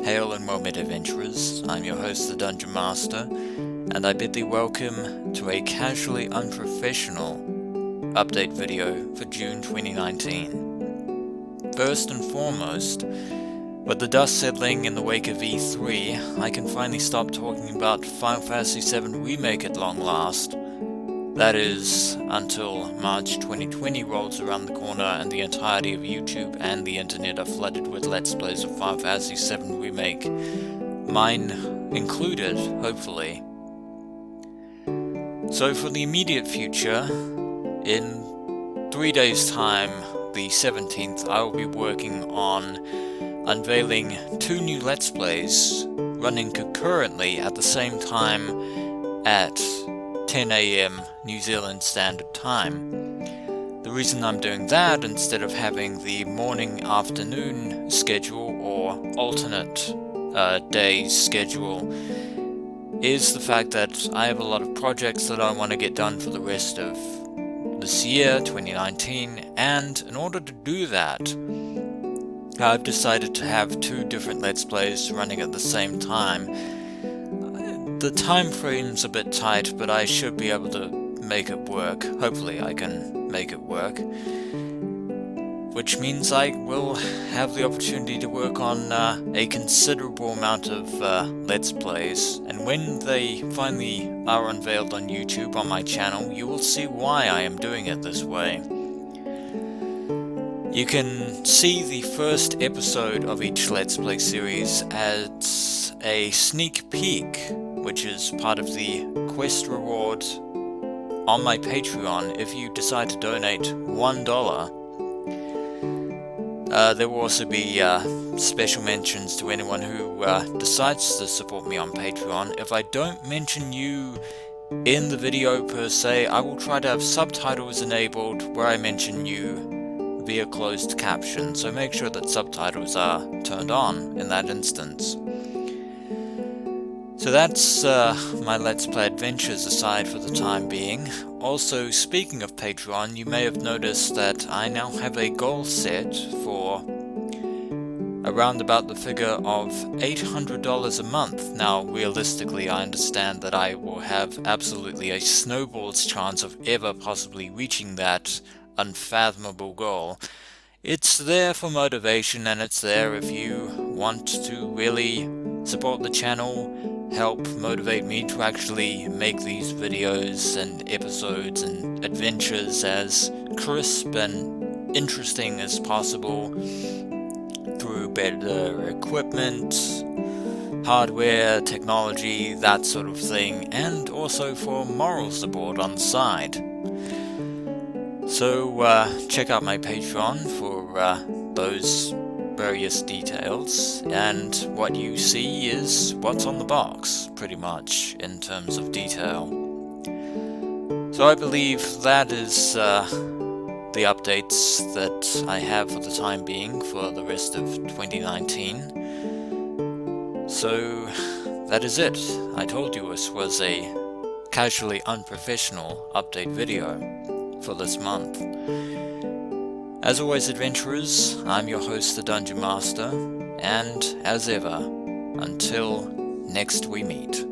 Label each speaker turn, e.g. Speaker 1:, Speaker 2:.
Speaker 1: Hail and well met adventurers, I'm your host the Dungeon Master, and I bid thee welcome to a casually unprofessional update video for June 2019. First and foremost, with the dust settling in the wake of E3, I can finally stop talking about Final Fantasy VII Remake at long last. That is, until March 2020 rolls around the corner and the entirety of YouTube and the internet are flooded with Let's Plays of Final Fantasy VII Remake, mine included, hopefully. So for the immediate future, in 3 days' time, the 17th, I will be working on unveiling 2 new Let's Plays running concurrently at the same time at 10 AM New Zealand Standard Time. The reason I'm doing that instead of having the morning-afternoon schedule or alternate days schedule is the fact that I have a lot of projects that I want to get done for the rest of this year, 2019, and in order to do that, I've decided to have 2 different Let's Plays running at the same time. The time frame's a bit tight, but I should be able to make it work. Hopefully I can make it work. Which means I will have the opportunity to work on a considerable amount of Let's Plays. And when they finally are unveiled on YouTube on my channel, you will see why I am doing it this way. You can see the first episode of each Let's Play series as a sneak peek, which is part of the quest reward on my Patreon if you decide to donate $1. There will also be special mentions to anyone who decides to support me on Patreon. If I don't mention you in the video per se, I will try to have subtitles enabled where I mention you via closed caption, so make sure that subtitles are turned on in that instance. So that's my Let's Play adventures aside for the time being. Also, speaking of Patreon, you may have noticed that I now have a goal set for around about the figure of $800 a month. Now, realistically, I understand that I will have absolutely a snowball's chance of ever possibly reaching that unfathomable goal. It's there for motivation, and it's there if you want to really support the channel, help motivate me to actually make these videos and episodes and adventures as crisp and interesting as possible through better equipment, hardware, technology, that sort of thing, and also for moral support on the side. So check out my Patreon for those various details, and what you see is what's on the box, pretty much, in terms of detail. So I believe that is the updates that I have for the time being for the rest of 2019. So that is it. I told you this was a casually unprofessional update video for this month. As always, adventurers, I'm your host, the Dungeon Master, and as ever, until next we meet.